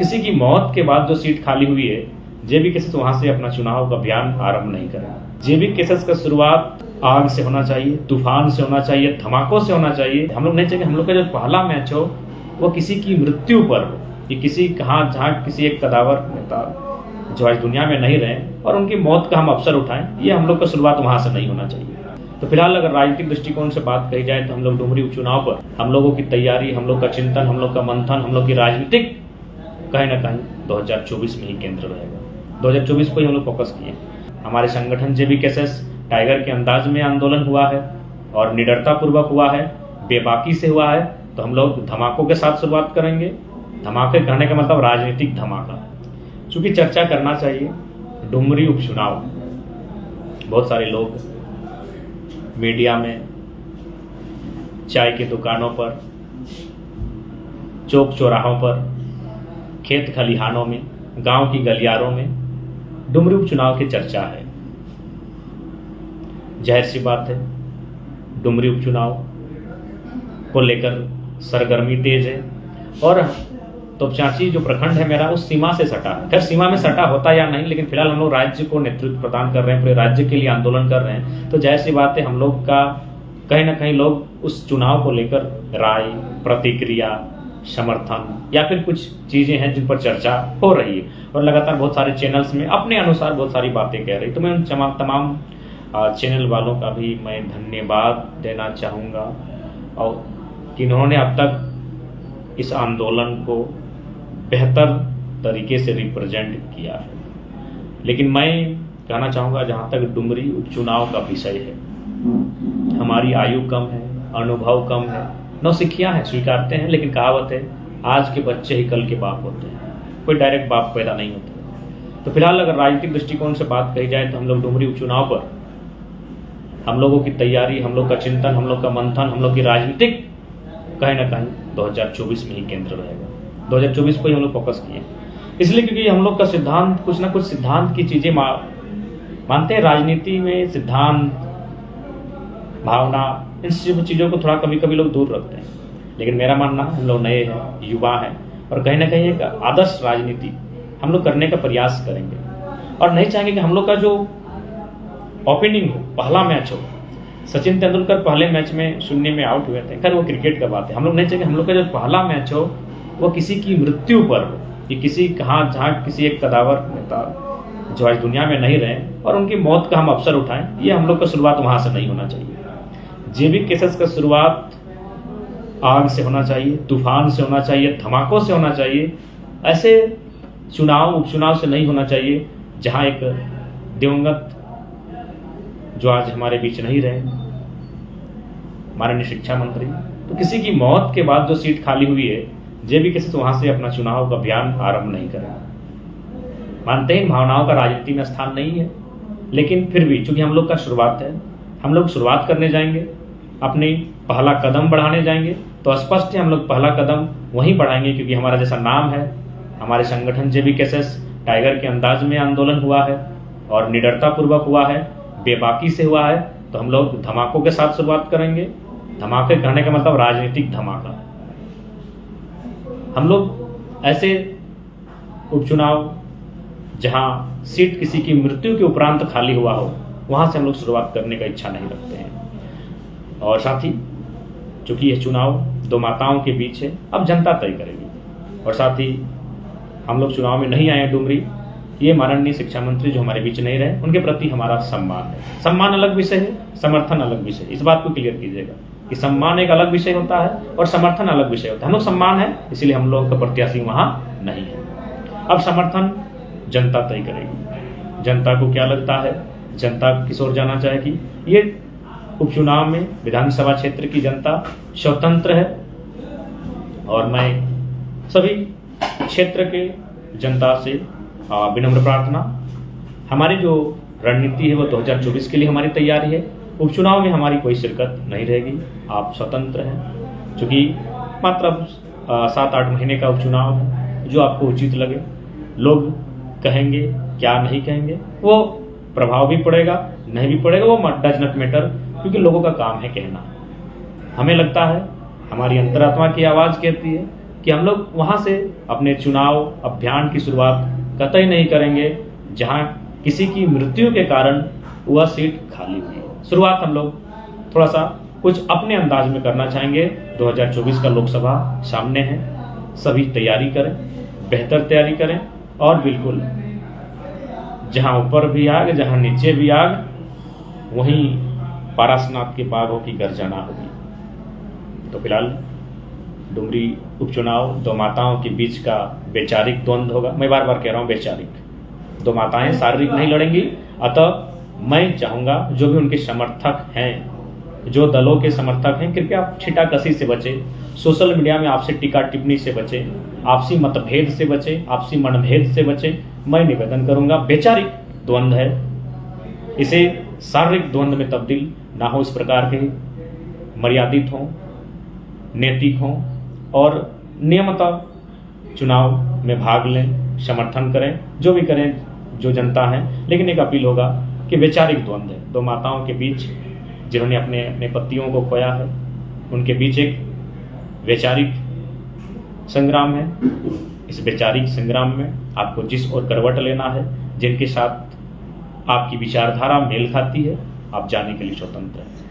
किसी की मौत के बाद जो सीट खाली हुई है, जेबी केसेस वहां से अपना चुनाव का अभियान आरंभ नहीं करें। जेबी केसेस का शुरुआत आग से होना चाहिए, तूफान से होना चाहिए, धमाकों से होना चाहिए। हम लोग नहीं चाहिए हम लोग का जो पहला मैच हो वो किसी की मृत्यु पर हो, कि किसी जहाँ किसी एक कदावर नेता जो आज दुनिया में नहीं रहे और उनकी मौत का हम अवसर उठाएं, ये हम लोग का शुरुआत वहां से नहीं होना चाहिए। तो फिलहाल अगर राजनीतिक दृष्टिकोण से बात कही जाए तो हम लोग डुमरी उपचुनाव पर हम लोगों की तैयारी, हम लोग का चिंतन, हम लोग का मंथन, हम लोग की राजनीतिक कहीं ना कहीं 2024 में ही केंद्र रहेगा। 2024 को ही हम लोग फोकस किए। हमारे संगठन जेबी केसेस टाइगर के अंदाज में आंदोलन हुआ है और निडरता पूर्वक हुआ है, बेबाकी से हुआ है। तो हम लोग धमाकों के साथ शुरुआत करेंगे। धमाके कहने का मतलब राजनीतिक धमाका। चूंकि चर्चा करना चाहिए, डुमरी उपचुनाव बहुत सारे लोग मीडिया में, चाय की दुकानों पर, चौक चौराहों पर, खेत खलिहानों में, गांव की गलियारों में डुमरी उपचुनाव की चर्चा है। जाहिर सी बात है, डुमरी उपचुनाव को लेकर सरगर्मी तेज है और तोपचांची जो प्रखंड है मेरा उस सीमा से सटा है। खैर सीमा में सटा होता या नहीं, लेकिन फिलहाल हम लोग राज्य को नेतृत्व प्रदान कर रहे हैं, पूरे राज्य के लिए आंदोलन कर रहे हैं। तो जाहिर सी बात है, हम लोग का कहीं ना कहीं लोग उस चुनाव को लेकर राय, प्रतिक्रिया, समर्थन या फिर कुछ चीजें हैं जिन पर चर्चा हो रही है और लगातार बहुत सारे चैनल्स में अपने अनुसार बहुत सारी बातें कह रही। तो मैं उन तमाम चैनल वालों का भी मैं धन्यवाद देना चाहूँगा और कि इन्होंने अब तक इस आंदोलन को बेहतर तरीके से रिप्रेजेंट किया है। लेकिन मैं कहना चाहूँगा, जहाँ तक डुमरी उपचुनाव का विषय है, हमारी आयु कम है, अनुभव कम है, नौसिखियाँ हैं, स्वीकारते हैं, लेकिन कहावत है आज के बच्चे ही कल के बाप होते हैं, कोई डायरेक्ट बाप पैदा नहीं होता। तो फिलहाल अगर राजनीतिक दृष्टिकोण से बात कही जाए तो हम लोग डुमरी उपचुनाव पर हम लोगों की तैयारी, हम लोग का चिंतन, हम लोग का मंथन, हम लोग की राजनीतिक कहीं ना कहीं 2024 में ही केंद्र रहेगा। 2024 को ही हम लोग फोकस किए, इसलिए क्योंकि हम लोग का सिद्धांत, कुछ ना कुछ सिद्धांत की चीजें मानते हैं। राजनीति में सिद्धांत, भावना, इन सब चीज़ों को थोड़ा कभी कभी लोग दूर रखते हैं, लेकिन मेरा मानना है हम लोग नए हैं, युवा हैं और कहीं ना कहीं एक आदर्श राजनीति हम लोग करने का प्रयास करेंगे और नहीं चाहेंगे कि हम लोग का जो ओपनिंग हो, पहला मैच हो। सचिन तेंदुलकर पहले मैच में 0 में आउट हुए थे, खैर वो क्रिकेट का बात है। हम लोग नहीं चाहेंगे हम लोग का जो पहला मैच हो वो किसी की मृत्यु पर हो, कि किसी जहाँ किसी एक कदावर नेता जो आज दुनिया में नहीं रहे और उनकी मौत का हम अवसर उठाएं, ये हम लोग का शुरुआत वहां से नहीं होना चाहिए। जेबी केसेस का शुरुआत आग से होना चाहिए, तूफान से होना चाहिए, धमाकों से होना चाहिए। ऐसे उपचुनाव से नहीं होना चाहिए जहां एक दिवंगत जो आज हमारे बीच नहीं रहे, माननीय शिक्षा मंत्री, तो किसी की मौत के बाद जो सीट खाली हुई है, जेबी केसेस वहां से अपना चुनाव का अभियान आरंभ नहीं करें। मानते हैं भावनाओं का राजनीति में स्थान नहीं है, लेकिन फिर भी चूंकि हम लोग का शुरुआत है, हम लोग शुरुआत करने जाएंगे, अपनी पहला कदम बढ़ाने जाएंगे। तो स्पष्ट है हम लोग पहला कदम वहीं बढ़ाएंगे, क्योंकि हमारा जैसा नाम है, हमारे संगठन जेबी केसेस टाइगर के अंदाज में आंदोलन हुआ है और निडरता पूर्वक हुआ है, बेबाकी से हुआ है। तो हम लोग धमाकों के साथ शुरुआत करेंगे। धमाके कहने का मतलब राजनीतिक धमाका। हम लोग ऐसे उपचुनाव जहां सीट किसी की मृत्यु के उपरांत खाली हुआ हो, वहां से हम लोग शुरुआत करने का इच्छा नहीं रखते हैं। और साथ ही चूंकि यह चुनाव दो माताओं के बीच है, अब जनता तय करेगी। और साथ ही हम लोग चुनाव में नहीं आए डुमरी, ये माननीय शिक्षा मंत्री जो हमारे बीच नहीं रहे, उनके प्रति हमारा सम्मान है। सम्मान अलग विषय है, समर्थन अलग विषय है। इस बात को क्लियर कीजिएगा कि सम्मान एक अलग विषय होता है और समर्थन अलग विषय होता है। हम लोग सम्मान है, इसलिए हम लोग का प्रत्याशी वहां नहीं है। अब समर्थन जनता तय करेगी। जनता को क्या लगता है, जनता किस ओर जाना चाहेगी, ये उपचुनाव में विधानसभा क्षेत्र की जनता स्वतंत्र है। और मैं सभी क्षेत्र के जनता से विनम्र प्रार्थना, हमारी जो रणनीति है वो 2024 के लिए हमारी तैयारी है। उपचुनाव में हमारी कोई शिरकत नहीं रहेगी, आप स्वतंत्र हैं। चूँकि मात्र 7-8 महीने का उपचुनाव है, जो आपको उचित लगे, लोग कहेंगे क्या नहीं कहेंगे, वो प्रभाव भी पड़ेगा नहीं भी पड़ेगा, वो डज नॉट मैटर, क्योंकि लोगों का काम है कहना। हमें लगता है, हमारी अंतरात्मा की आवाज़ कहती है कि हम लोग वहाँ से अपने चुनाव अभियान की शुरुआत कतई नहीं करेंगे जहाँ किसी की मृत्यु के कारण वह सीट खाली हुई है। शुरुआत हम लोग थोड़ा सा कुछ अपने अंदाज में करना चाहेंगे। 2024 का लोकसभा सामने है, सभी तैयारी करें, बेहतर तैयारी करें और बिल्कुल जहाँ ऊपर भी आग जहाँ नीचे भी आग वहीं पारसनाथ के बाघों की गर्जना होगी। तो फिलहाल डुमरी उपचुनाव दो माताओं के बीच का वैचारिक द्वंद्व होगा। मैं बार बार कह रहा हूँ वैचारिक, दो माताएं शारीरिक नहीं लड़ेंगी। अतः मैं चाहूँगा जो भी उनके समर्थक हैं, जो दलों के समर्थक हैं, कृपया छिटाकसी से बचें, सोशल मीडिया में आपसे टीका टिप्पणी से बचें, आपसी मतभेद से बचें, आपसी मनभेद से बचें। मैं निवेदन करूँगा वैचारिक द्वंद्व है, इसे शारीरिक द्वंद्व में तब्दील ना हो। इस प्रकार के मर्यादित हों, नैतिक हों और नियमतः चुनाव में भाग लें, समर्थन करें, जो भी करें जो जनता है। लेकिन एक अपील होगा कि वैचारिक द्वंद्व है, दो माताओं के बीच जिन्होंने अपने अपने पतियों को खोया है, उनके बीच एक वैचारिक संग्राम है। इस वैचारिक संग्राम में आपको जिस ओर करवट लेना है, जिनके साथ आपकी विचारधारा मेल खाती है, आप जाने के लिए स्वतंत्र हैं।